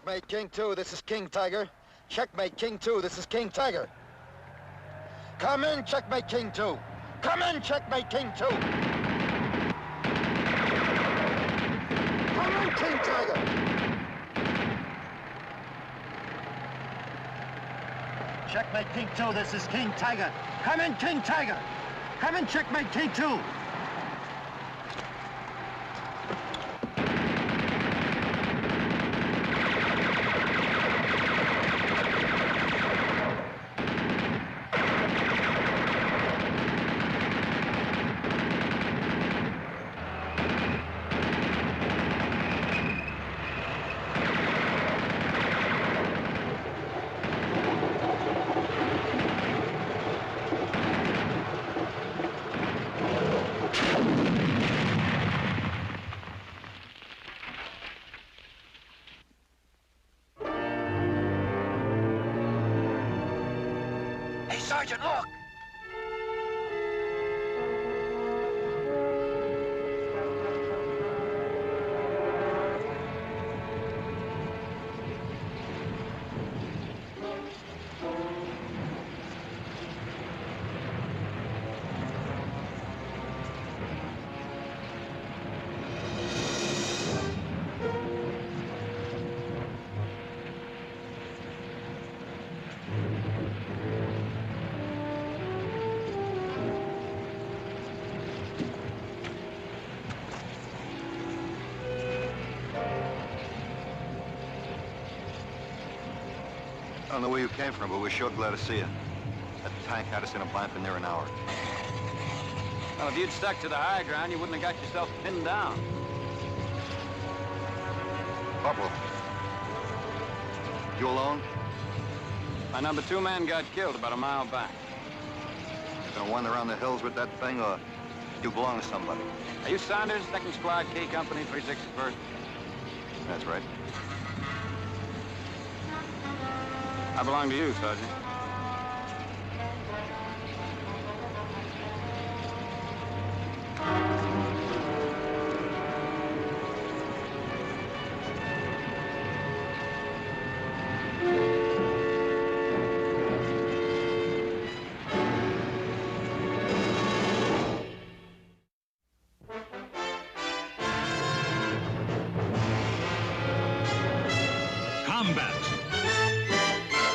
Checkmate, King 2, this is King Tiger. Checkmate, King 2, this is King Tiger. Come in, Checkmate, King 2. Come in, Checkmate, King 2. Come in, King Tiger. Checkmate, King 2, this is King Tiger. Come in, King Tiger. Come in, Checkmate, King 2. Sergeant, look! I don't know where you came from, but we're sure glad to see you. That tank had us in a bind for near an hour. Well, if you'd stuck to the high ground, you wouldn't have got yourself pinned down. Corporal, you alone? My number 2 man got killed about a mile back. You gonna wander around the hills with that thing, or you belong to somebody? Are you Saunders, 2nd Squad, K Company, 361st? That's right. I belong to you, Sergeant. Combat.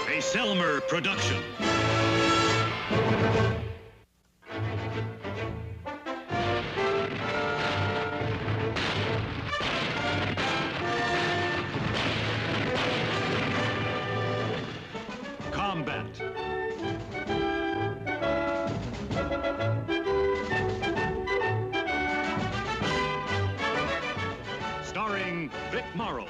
A Selmer production. Combat. Starring Vic Morrow.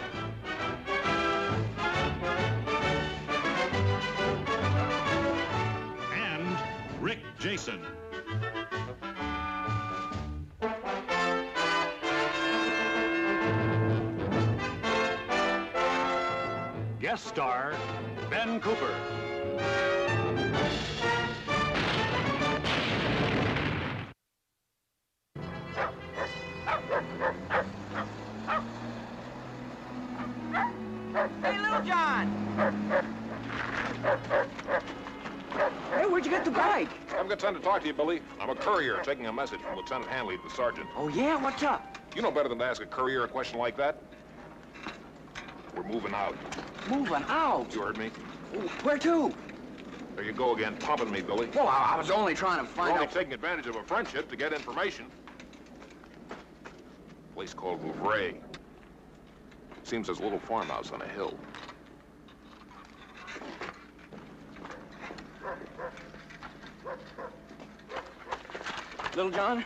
Rick Jason. Guest star, Ben Cooper. Hey, Little John! Hey, where'd you get the bike? I haven't got time to talk to you, Billy. I'm a courier taking a message from Lieutenant Hanley to the sergeant. Oh, yeah? What's up? You know better than to ask a courier a question like that. We're moving out. Moving out? You heard me? Where to? There you go again, pumping me, Billy. Well, I was only trying to You're find only out... taking advantage of a friendship to get information. A place called Vouvray. Seems there's a little farmhouse on a hill. Little John,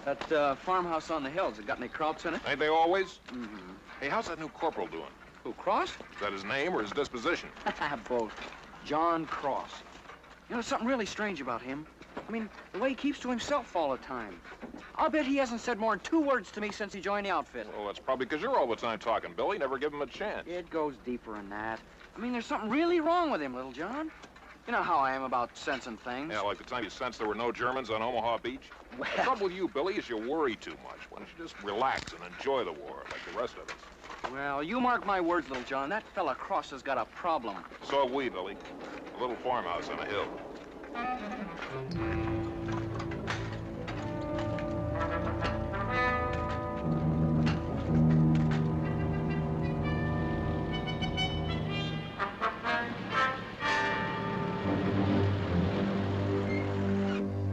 that farmhouse on the hills, it got any Krauts in it? Ain't they always? Mm-hmm. Hey, how's that new corporal doing? Who, Cross? Is that his name or his disposition? Both. John Cross. You know, something really strange about him. I mean, the way he keeps to himself all the time. I'll bet he hasn't said more than 2 words to me since he joined the outfit. Well, that's probably because you're all the time talking, Billy. Never give him a chance. It goes deeper than that. I mean, there's something really wrong with him, Little John. You know how I am about sensing things. Yeah, like the time you sensed there were no Germans on Omaha Beach. Well... The trouble with you, Billy, is you worry too much. Why don't you just relax and enjoy the war like the rest of us? Well, you mark my words, little John. That fella Cross has got a problem. So have we, Billy. A little farmhouse on a hill.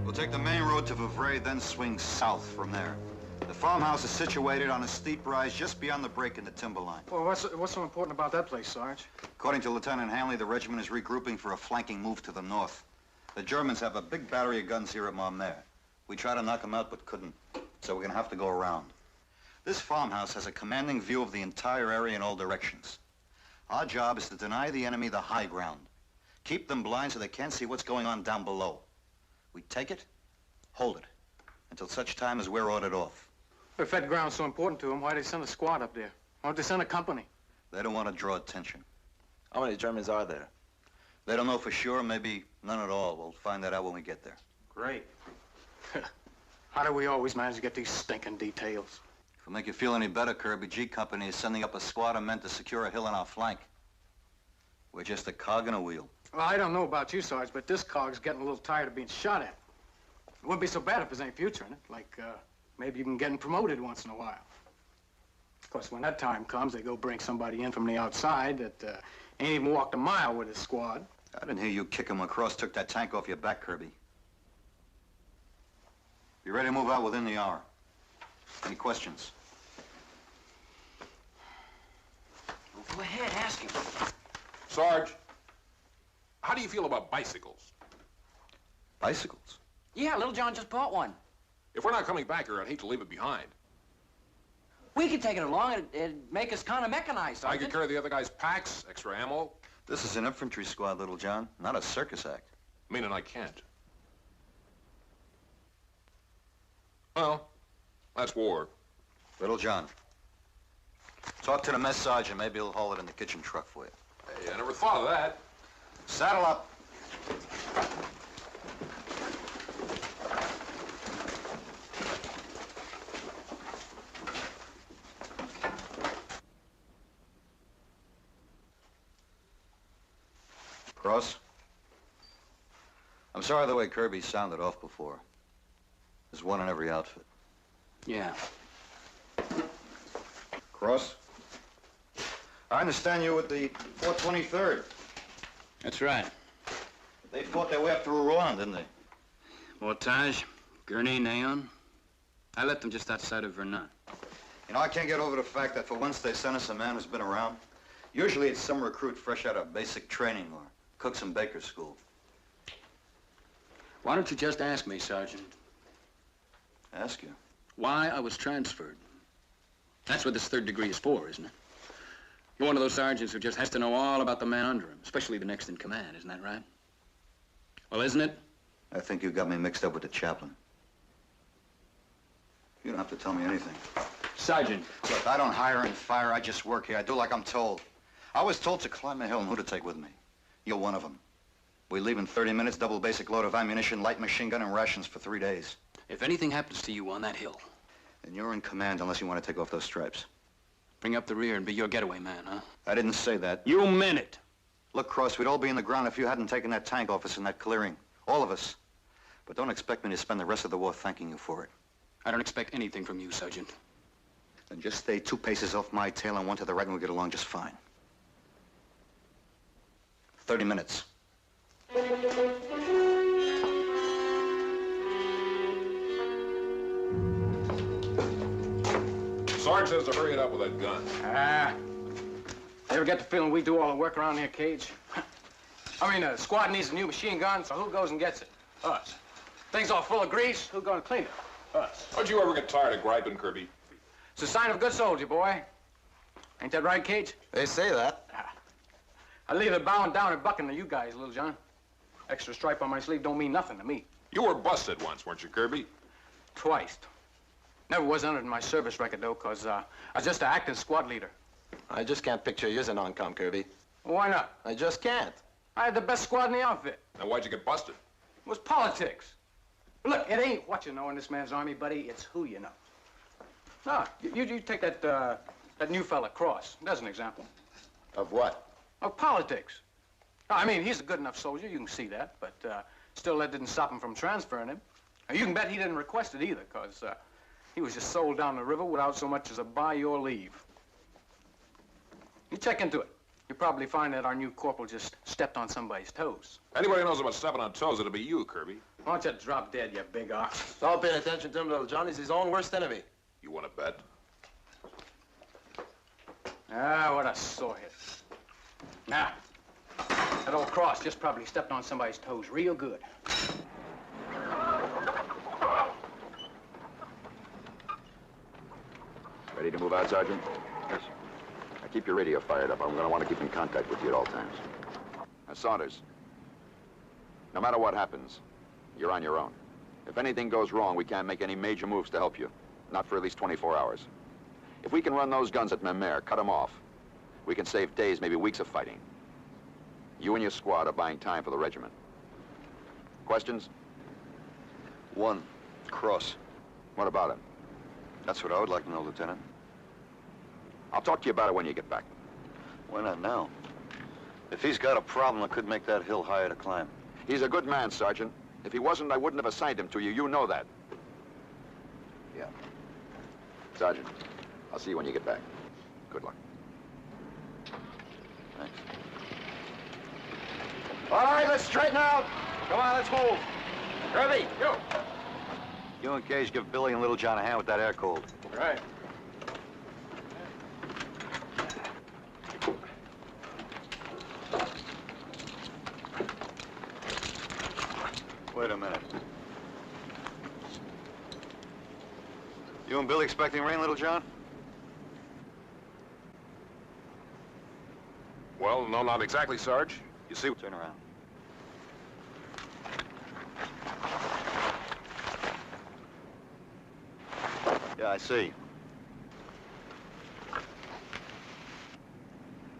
We'll take the main road to Vouvray, then swing south from there. The farmhouse is situated on a steep rise just beyond the break in the timberline. Well, what's so important about that place, Sarge? According to Lieutenant Hanley, the regiment is regrouping for a flanking move to the north. The Germans have a big battery of guns here at Marmere. We tried to knock them out, but couldn't. So we're gonna have to go around. This farmhouse has a commanding view of the entire area in all directions. Our job is to deny the enemy the high ground. Keep them blind so they can't see what's going on down below. We take it, hold it, until such time as we're ordered off. If that ground's so important to them, why'd they send a squad up there? Why don't they send a company? They don't want to draw attention. How many Germans are there? They don't know for sure, maybe none at all. We'll find that out when we get there. Great. How do we always manage to get these stinking details? If it'll make you feel any better, Kirby, G Company is sending up a squad of men to secure a hill on our flank. We're just a cog in a wheel. Well, I don't know about you, Sarge, but this cog's getting a little tired of being shot at. It wouldn't be so bad if there's any future in it. Like, maybe even getting promoted once in a while. Of course, when that time comes, they go bring somebody in from the outside that ain't even walked a mile with his squad. I didn't hear you kick him across, took that tank off your back, Kirby. Be ready to move out within the hour. Any questions? Well, go ahead, ask him. Sarge, how do you feel about bicycles? Bicycles? Yeah, little John just bought one. If we're not coming back here, I'd hate to leave it behind. We could take it along. It'd make us kind of mechanized, I could carry the other guy's packs, extra ammo. This is an infantry squad, Little John, not a circus act. Meaning I can't. Well, that's war. Little John, talk to the mess sergeant. Maybe he'll haul it in the kitchen truck for you. Hey, I never thought of that. Saddle up. Cross? I'm sorry the way Kirby sounded off before. There's one in every outfit. Yeah. Cross? I understand you with the 423rd. That's right. They fought their way up through Rouen, didn't they? Mortage, Gurney, Naon. I left them just outside of Verdun. You know, I can't get over the fact that for once they sent us a man who's been around. Usually it's some recruit fresh out of basic training or cooks and bakers school. Why don't you just ask me, Sergeant, Ask you. why I was transferred? That's what this third degree is for, isn't it? You're one of those sergeants who just has to know all about the man under him, especially the next in command, isn't that right? Well, isn't it? I think you got me mixed up with the chaplain. You don't have to tell me anything. Sergeant. Look, I don't hire and fire. I just work here. I do like I'm told. I was told to climb a hill and who to take with me. You're one of them. We leave in 30 minutes, double basic load of ammunition, light machine gun, and rations for 3 days. If anything happens to you on that hill, And you're in command unless you want to take off those stripes. bring up the rear and be your getaway man, huh? I didn't say that. You meant it. Look, Cross, we'd all be in the ground if you hadn't taken that tank off us in that clearing. All of us. But don't expect me to spend the rest of the war thanking you for it. I don't expect anything from you, Sergeant. Then just stay 2 paces off my tail and 1 to the right and we'll get along just fine. 30 minutes. Sarge says to hurry it up with that gun. You ever get the feeling we do all the work around here, Cage? I mean, the squad needs a new machine gun, so who goes and gets it? Us. Things all full of grease, who gonna clean it? Us. Don't you ever get tired of griping, Kirby? It's a sign of a good soldier, boy. Ain't that right, Cage? They say that. I leave it bowing down and bucking to you guys, Little John. Extra stripe on my sleeve don't mean nothing to me. You were busted once, weren't you, Kirby? Twice. Never was entered in my service record, though, because I was just an acting squad leader. I just can't picture you as an on-com, Kirby. Why not? I just can't. I had the best squad in the outfit. Now, why'd you get busted? It was politics. Look, it ain't what you know in this man's army, buddy. It's who you know. No, you take that That new fella, Cross. That's an example. Of what? Of politics. I mean, he's a good enough soldier, you can see that, but still that didn't stop him from transferring him. Now, you can bet he didn't request it either, because he was just sold down the river without so much as a by your leave. You check into it. You'll probably find that our new corporal just stepped on somebody's toes. Anybody knows about stepping on toes, it'll be you, Kirby. Why don't you drop dead, you big ox? Don't pay attention to him, little John. He's his own worst enemy. You want to bet? Ah, what a sore hit. Now, that old Cross just probably stepped on somebody's toes real good. Ready to move out, Sergeant? Yes. Now keep your radio fired up. I'm going to want to keep in contact with you at all times. Now, Saunders, no matter what happens, you're on your own. If anything goes wrong, we can't make any major moves to help you. Not for at least 24 hours. If we can run those guns at Memere, cut them off, we can save days, maybe weeks of fighting. You and your squad are buying time for the regiment. Questions? One, Cross. What about him? That's what I would like to know, Lieutenant. I'll talk to you about it when you get back. Why not now? If he's got a problem, it could make that hill higher to climb. He's a good man, Sergeant. If he wasn't, I wouldn't have assigned him to you. You know that. Yeah. Sergeant, I'll see you when you get back. Good luck. Thanks. All right, let's straighten out. Come on, let's move. Kirby, you. You and Gage give Billy and Little John a hand with that air cold. Right. Wait a minute. You and Billy expecting rain, Little John? Well, no, not exactly, Sarge. You see, turn around. Yeah, I see.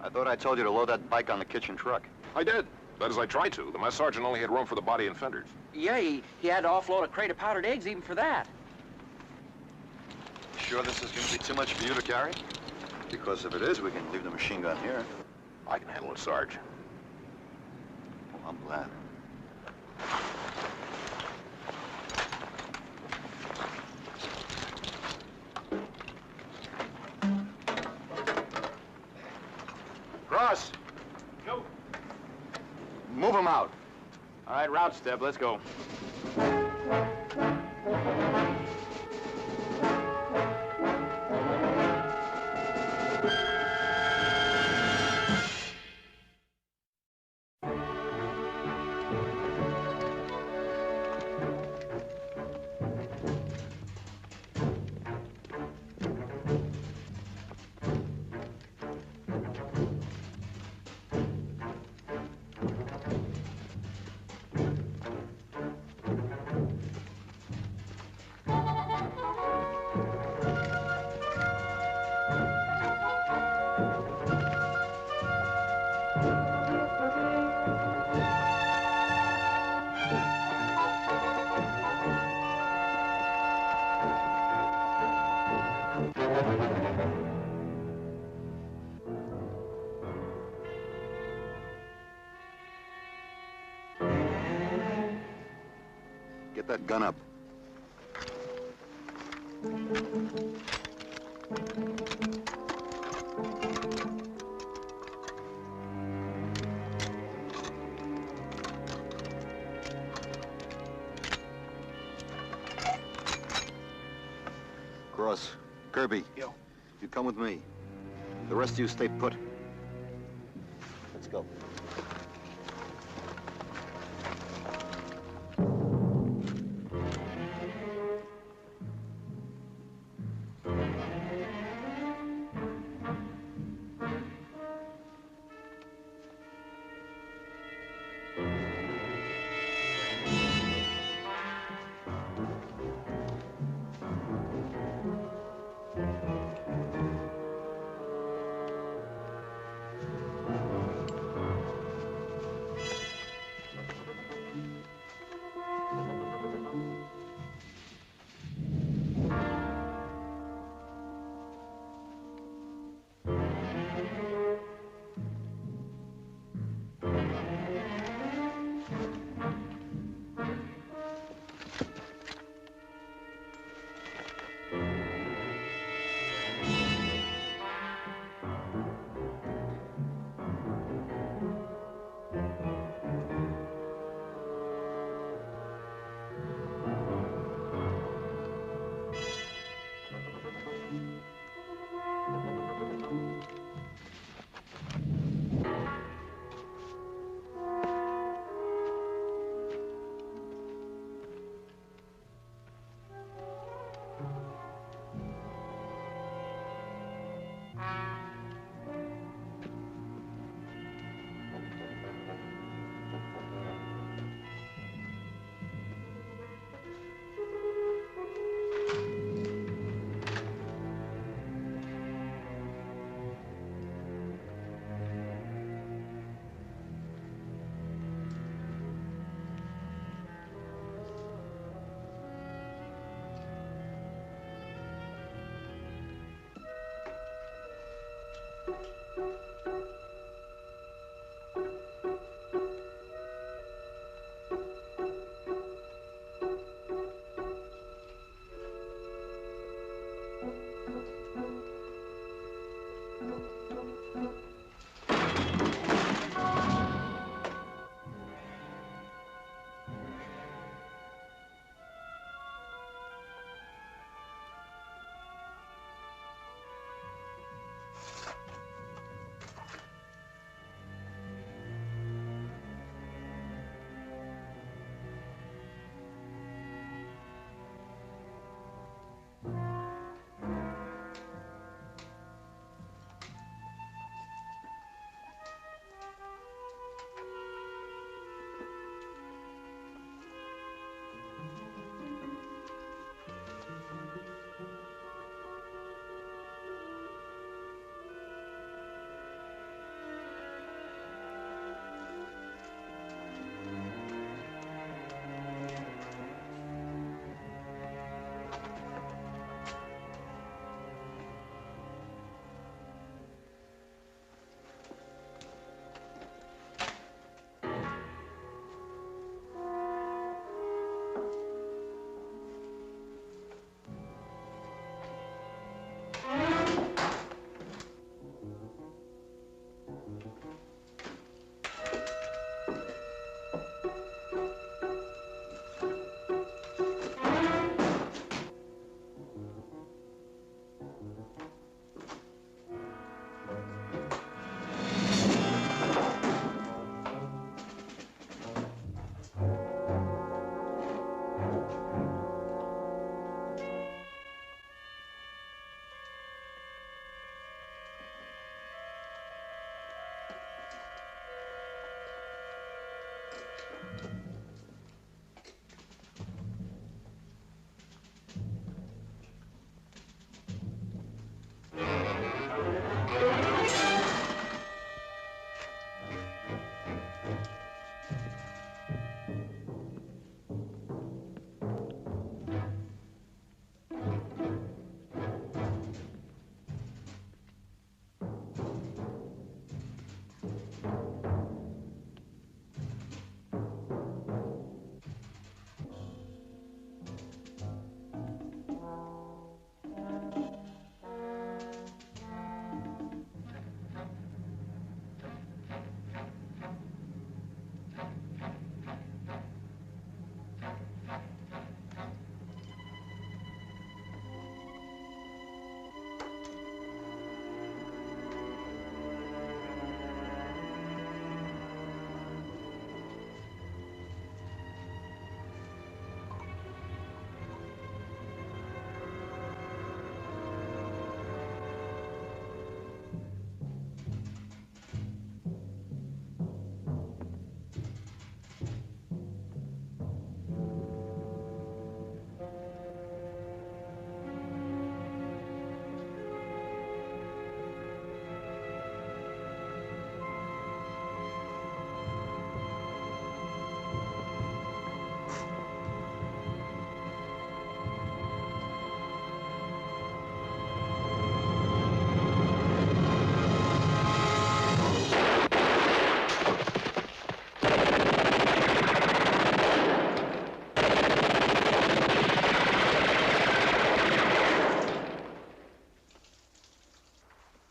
I thought I told you to load that bike on the kitchen truck. I did. That is, I tried to. The mess sergeant only had room for the body and fenders. Yeah, he had to offload a crate of powdered eggs even for that. Sure this is going to be too much for you to carry? Because if it is, we can leave the machine gun here. I can handle it, Sarge. Oh, I'm glad. Cross. Go. Move him out. All right, route step, let's go. Get that gun up. Cross. Kirby. Yo. You come with me. The rest of you stay put. Let's go.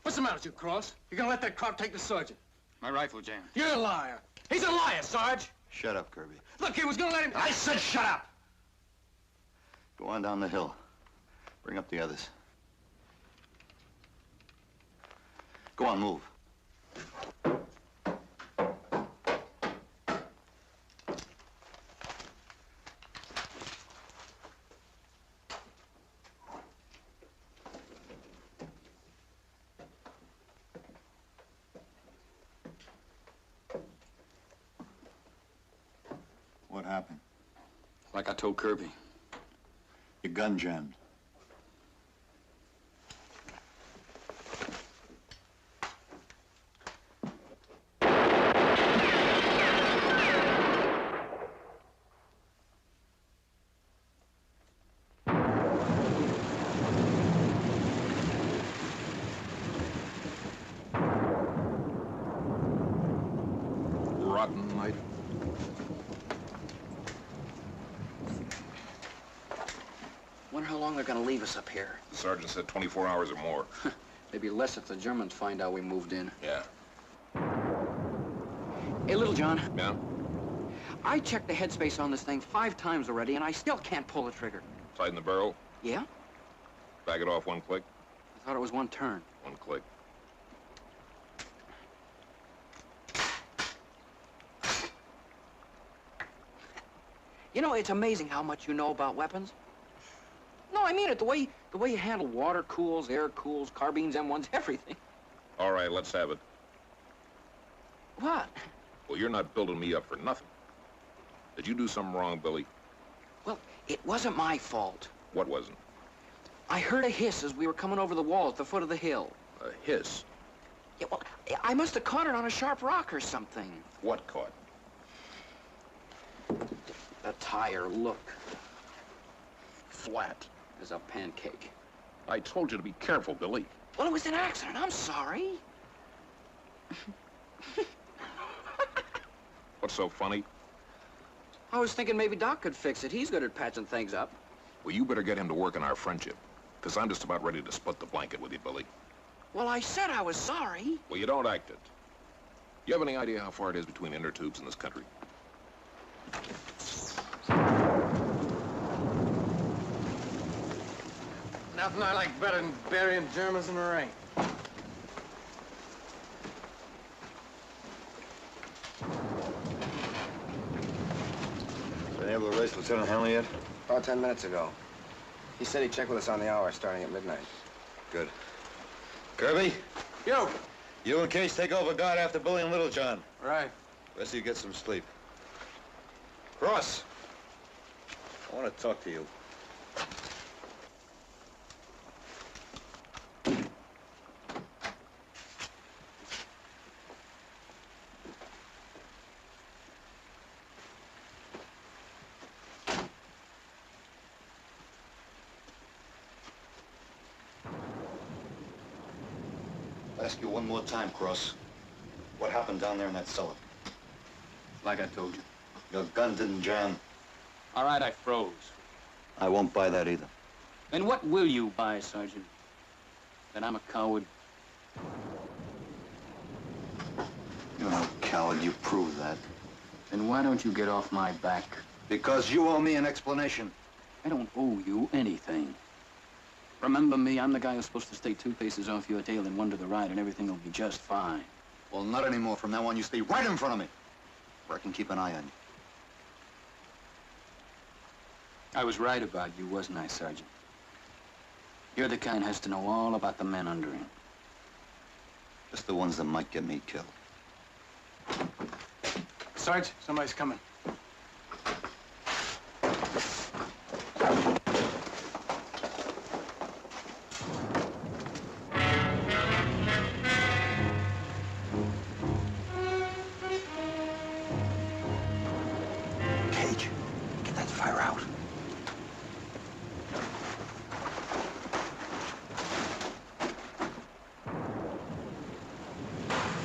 What's the matter with you, Cross? You're gonna let that crop take the sergeant? My rifle jammed. You're a liar. He's a liar, Sarge. Shut up, Kirby. Look, he was gonna let him... I said shut up! Go on down the hill. Bring up the others. Go on, move. What happened? Like I told Kirby. Your gun jammed. rotten night. Wonder how long they're gonna leave us up here. The sergeant said 24 hours or more. Maybe less if the Germans find out we moved in. Yeah. Hey, Little John. Yeah? I checked the headspace on this thing 5 times already, and I still can't pull the trigger. Tighten the barrel. Yeah? Back it off 1 click. I thought it was 1 turn. 1 click. You know, it's amazing how much you know about weapons. No, I mean it. The way you handle water cools, air cools, carbines, M1s, everything. All right, let's have it. What? Well, you're not building me up for nothing. Did you do something wrong, Billy? Well, it wasn't my fault. What wasn't? I heard a hiss as we were coming over the wall at the foot of the hill. A hiss? Yeah, well, I must have caught it on a sharp rock or something. What caught? The tire, look. Flat. As a pancake. I told you to be careful, Billy. Well, it was an accident. I'm sorry. What's so funny? I was thinking maybe Doc could fix it. He's good at patching things up. Well, you better get him to work on our friendship. Because I'm just about ready to split the blanket with you, Billy. Well, I said I was sorry. Well, you don't act it. You have any idea how far it is between inner tubes in this country? Nothing I like better than burying Germans in the rain. Been able to race Lieutenant Hanley yet? About 10 minutes ago. He said he'd check with us on the hour starting at midnight. Good. Kirby? Yo! You and Case take over guard after Billy and Little John. Right. Rest of you get some sleep. Cross! I want to talk to you. I'll ask you one more time, Cross. What happened down there in that cellar? Like I told you. Your gun didn't jam. All right, I froze. I won't buy that either. Then what will you buy, Sergeant? That I'm a coward? You're no coward. You proved that. Then why don't you get off my back? Because you owe me an explanation. I don't owe you anything. Remember me, I'm the guy who's supposed to stay 2 paces off your tail and 1 to the right, and everything will be just fine. Well, not anymore. From now on, you stay right in front of me, where I can keep an eye on you. I was right about you, wasn't I, Sergeant? You're the kind who has to know all about the men under him. Just the ones that might get me killed. Sarge, somebody's coming. Cage, get that fire out.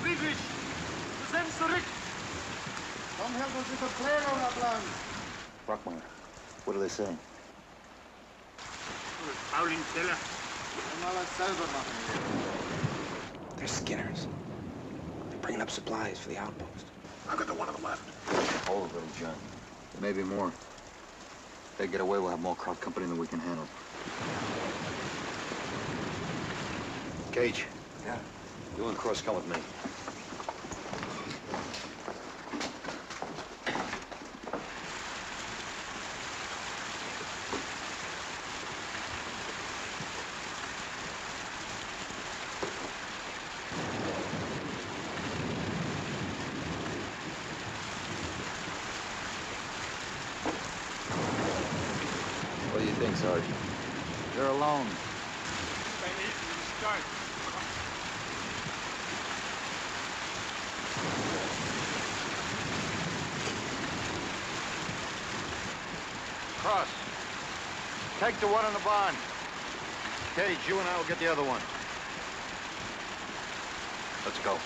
Friedrich, du sendest zurück. Komm, help uns mit Verklärung abladen. Brockmeyer, what are they saying? Paulin Teller. Mal das selber machen. They're Skinners. They're bringing up supplies for the outpost. I've got the one on the left. Hold it, Little John. There may be more. If they get away, we'll have more crowd company than we can handle. Cage. Yeah? You and Cross come with me. What do you think, Sergeant? You're alone. Cross, take the one in the barn. Cage, you and I will get the other one. Let's go.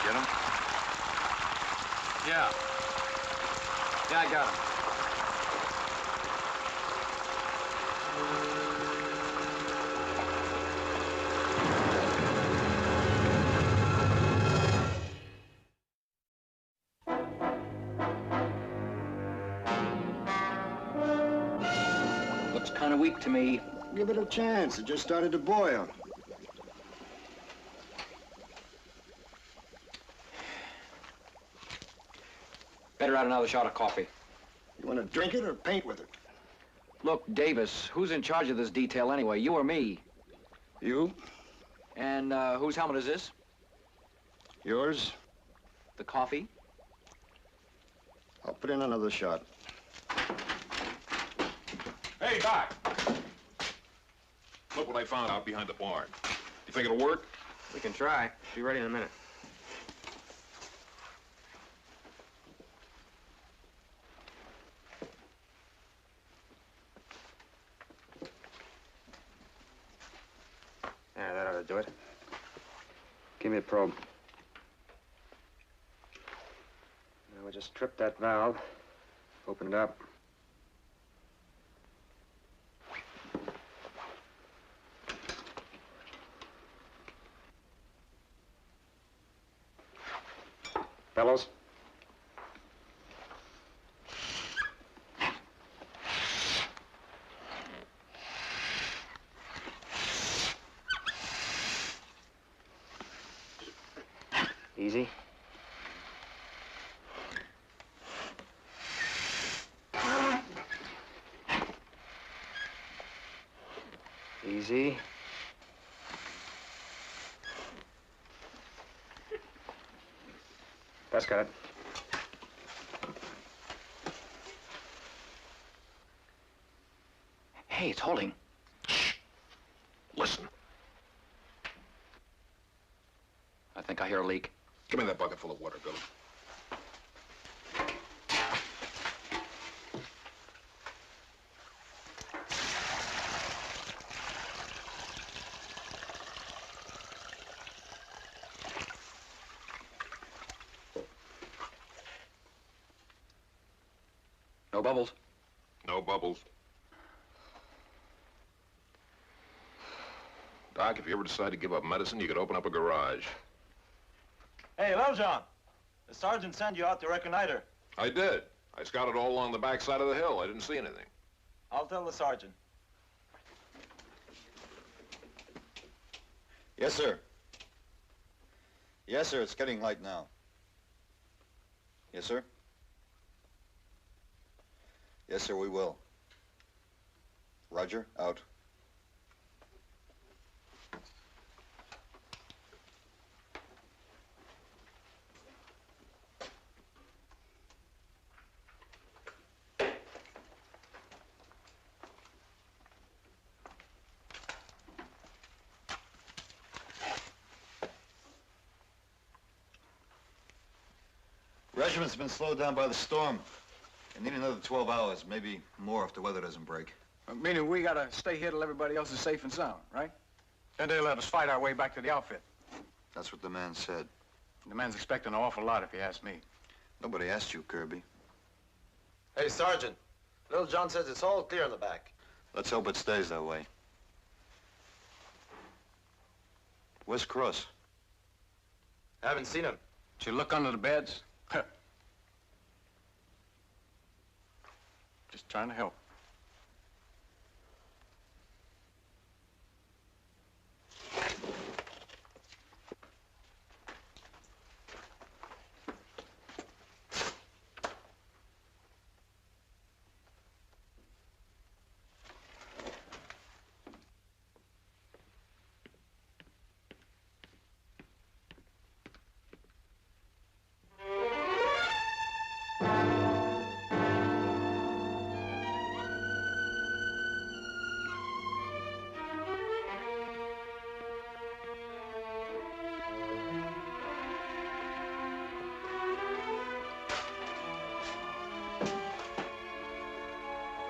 Get him? Yeah. Yeah, I got him. Looks kind of weak to me. Give it a chance. It just started to boil. Better add another shot of coffee. You want to drink it or paint with it? Look, Davis, who's in charge of this detail anyway, you or me? You? And whose helmet is this? Yours? The coffee? I'll put in another shot. Hey, Doc. Look what I found out behind the barn. You think it'll work? We can try. Be ready in a minute. Yeah, that ought to do it. Give me a probe. Now we'll just trip that valve. Open it up. Fellows? Easy. Easy. That's got it. Hey, it's holding. Listen. I think I hear a leak. Give me that bucket full of water, Billy. No bubbles. No bubbles. Doc, if you ever decide to give up medicine, you could open up a garage. Hey, hello, John. The sergeant sent you out to reconnoiter. I did. I scouted all along the back side of the hill. I didn't see anything. I'll tell the sergeant. Yes, sir. Yes, sir. It's getting light now. Yes, sir. Yes, sir, we will. Roger, out. Regiment's been slowed down by the storm. I need another 12 hours, maybe more if the weather doesn't break. Meaning we gotta stay here till everybody else is safe and sound, right? Then they let us fight our way back to the outfit. That's what the man said. The man's expecting an awful lot, if you ask me. Nobody asked you, Kirby. Hey, Sergeant. Little John says it's all clear in the back. Let's hope it stays that way. Where's Cross? Haven't seen him. Did you look under the beds? Just trying to help.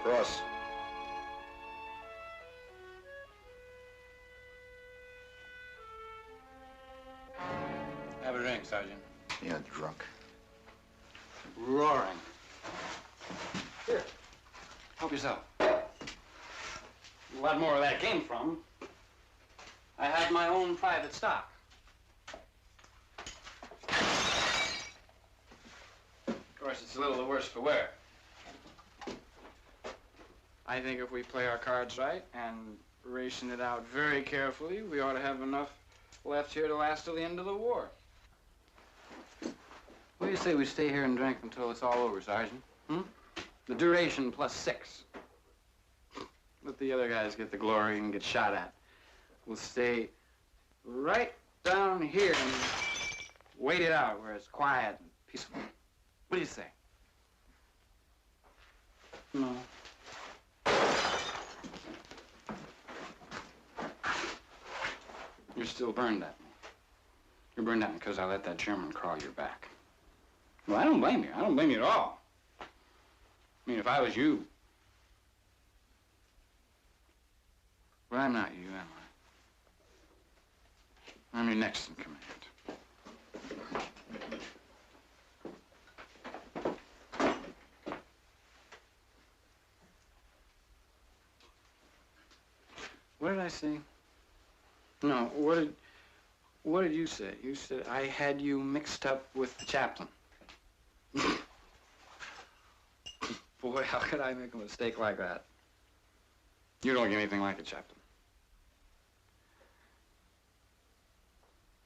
Cross. Have a drink, Sergeant. Yeah, drunk. Roaring. Here. Help yourself. A lot more where that came from. I have my own private stock. Of course, it's a little the worse for wear. I think if we play our cards right and ration it out very carefully, we ought to have enough left here to last till the end of the war. What do you say we stay here and drink until it's all over, Sergeant? Hmm? The duration plus 6. Let the other guys get the glory and get shot at. We'll stay right down here and wait it out where it's quiet and peaceful. What do you say? No. You're still burned at me. You're burned at me because I let that German crawl your back. Well, I don't blame you. I don't blame you at all. I mean, if I was you... But I'm not you, am I? I'm your next in command. What did I say? No, what did you say? You said I had you mixed up with the chaplain. Boy, how could I make a mistake like that? You don't look anything like a chaplain.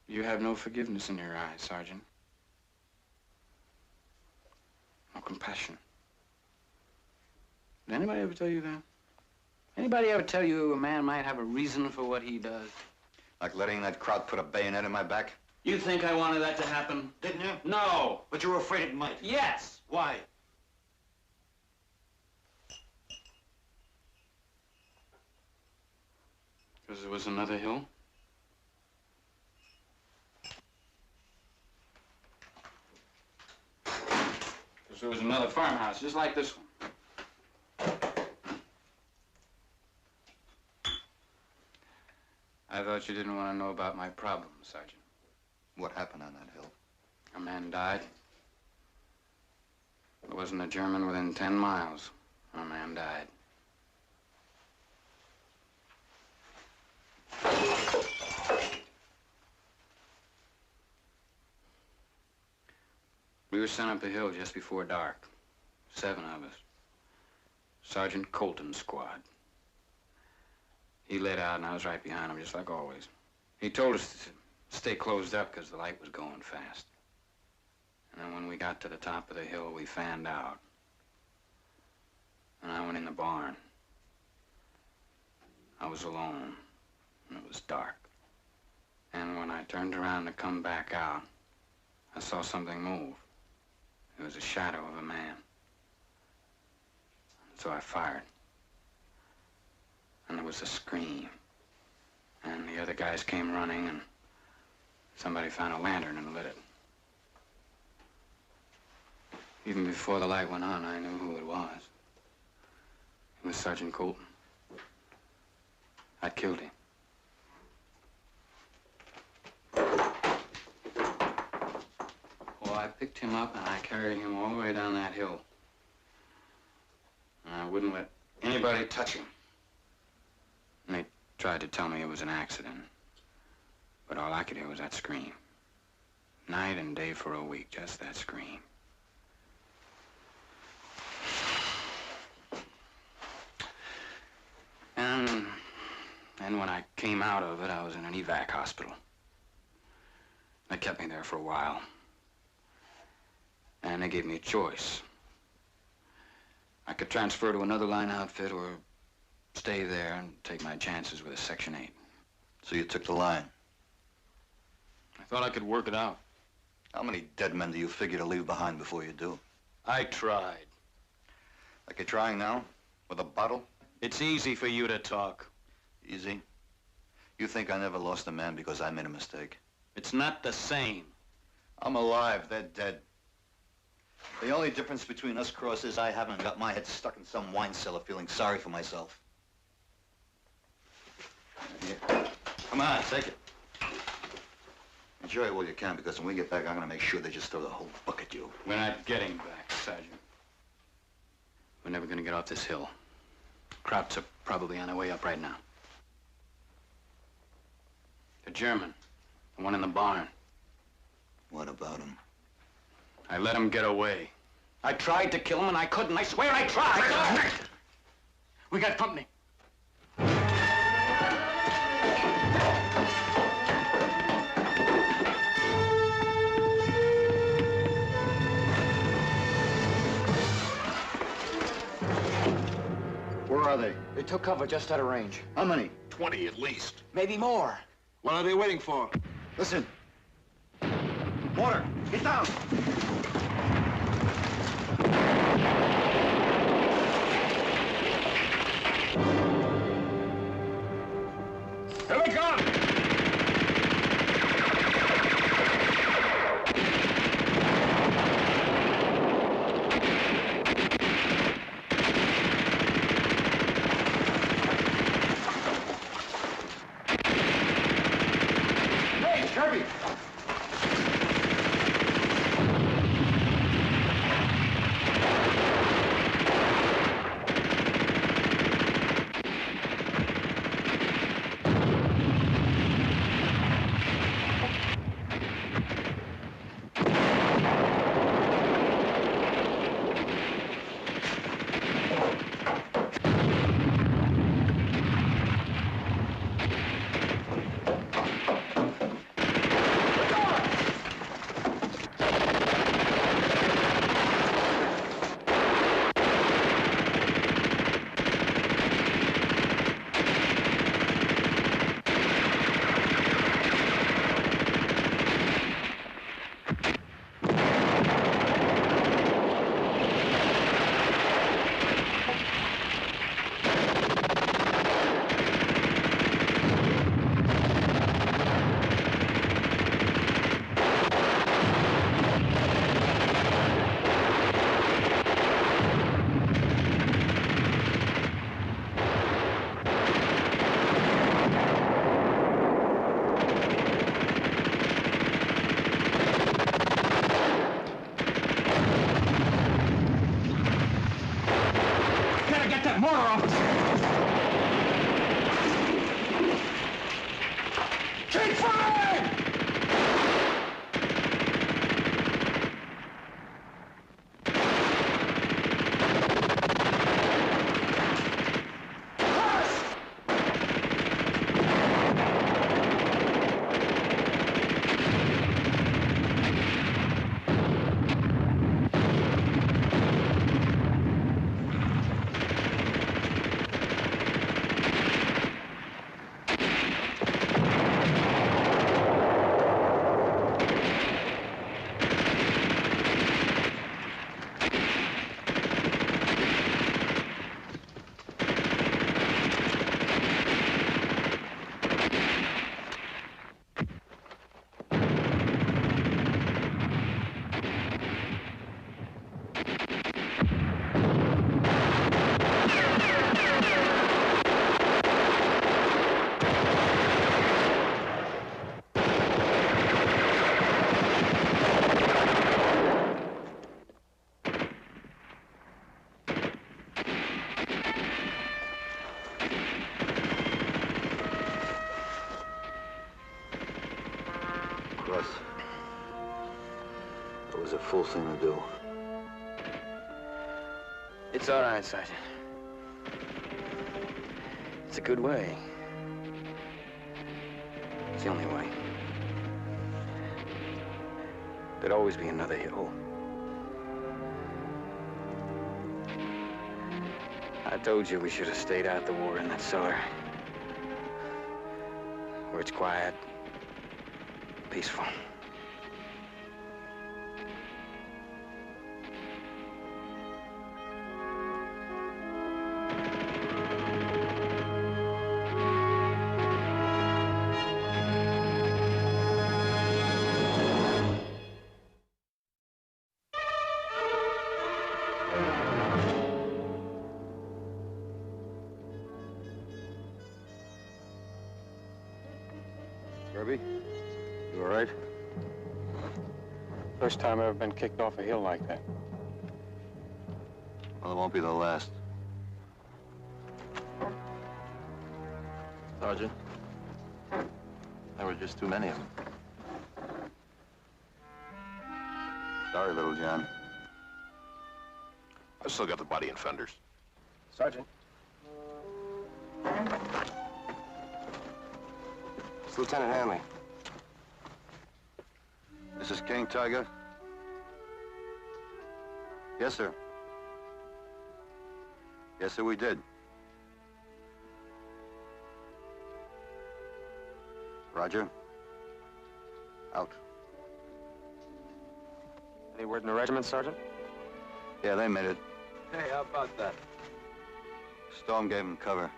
You have no forgiveness in your eyes, Sergeant. No compassion. Did anybody ever tell you that? Anybody ever tell you a man might have a reason for what he does? Like letting that crowd put a bayonet in my back? You think I wanted that to happen? Didn't you? No. But you were afraid it might. Yes. Why? Because there was another hill? Because there was another farmhouse, just like this one. I thought you didn't want to know about my problem, Sergeant. What happened on that hill? A man died. There wasn't a German within 10 miles. A man died. We were sent up the hill just before dark. 7 of us. Sergeant Colton's squad. He lit out and I was right behind him, just like always. He told us to stay closed up because the light was going fast. And then when we got to the top of the hill, we fanned out. And I went in the barn. I was alone, and it was dark. And when I turned around to come back out, I saw something move. It was a shadow of a man. So I fired. And there was a scream. And the other guys came running, and somebody found a lantern and lit it. Even before the light went on, I knew who it was. It was Sergeant Colton. I killed him. Well, I picked him up and I carried him all the way down that hill. And I I wouldn't let anybody touch him. And they tried to tell me it was an accident. But all I could hear was that scream. Night and day for a week, just that scream. And when I came out of it, I was in an evac hospital. They kept me there for a while. And they gave me a choice. I could transfer to another line outfit or stay there and take my chances with a Section 8. So you took the line? I thought I could work it out. How many dead men do you figure to leave behind before you do? I tried. Like you're trying now? With a bottle? It's easy for you to talk. Easy? You think I never lost a man because I made a mistake? It's not the same. I'm alive, they're dead. The only difference between us, Cross, is I haven't got my head stuck in some wine cellar feeling sorry for myself. Here. Come on, take it. Enjoy it while you can, because when we get back, I'm gonna make sure they just throw the whole book at you. We're not getting back, Sergeant. We're never gonna get off this hill. Krauts are probably on their way up right now. The German, the one in the barn. What about him? I let him get away. I tried to kill him and I couldn't. I swear I tried. We got company. Where are they? They took cover just out of range. How many? 20 at least. Maybe more. What are they waiting for? Listen. Water, get down! Here they come! Hey, Kirby! fool thing to do. It's all right, Sergeant. It's a good way. It's the only way. There'd always be another hill. I told you we should have stayed out the war in that cellar. Where it's quiet, peaceful. Kirby, you all right? First time I've ever been kicked off a hill like that. Well, it won't be the last. Sergeant, there were just too many of them. Sorry, little John. I still got the body and fenders. Sergeant. It's Lieutenant Hanley. This is King Tiger? Yes, sir. Yes, sir, we did. Roger. Out. Any word in the regiment, Sergeant? Yeah, they made it. Hey, how about that? Storm gave them cover.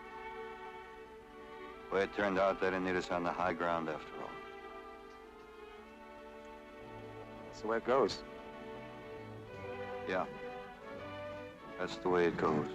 Well, it turned out they didn't need us on the high ground after all. That's the way it goes. Yeah. That's the way it goes.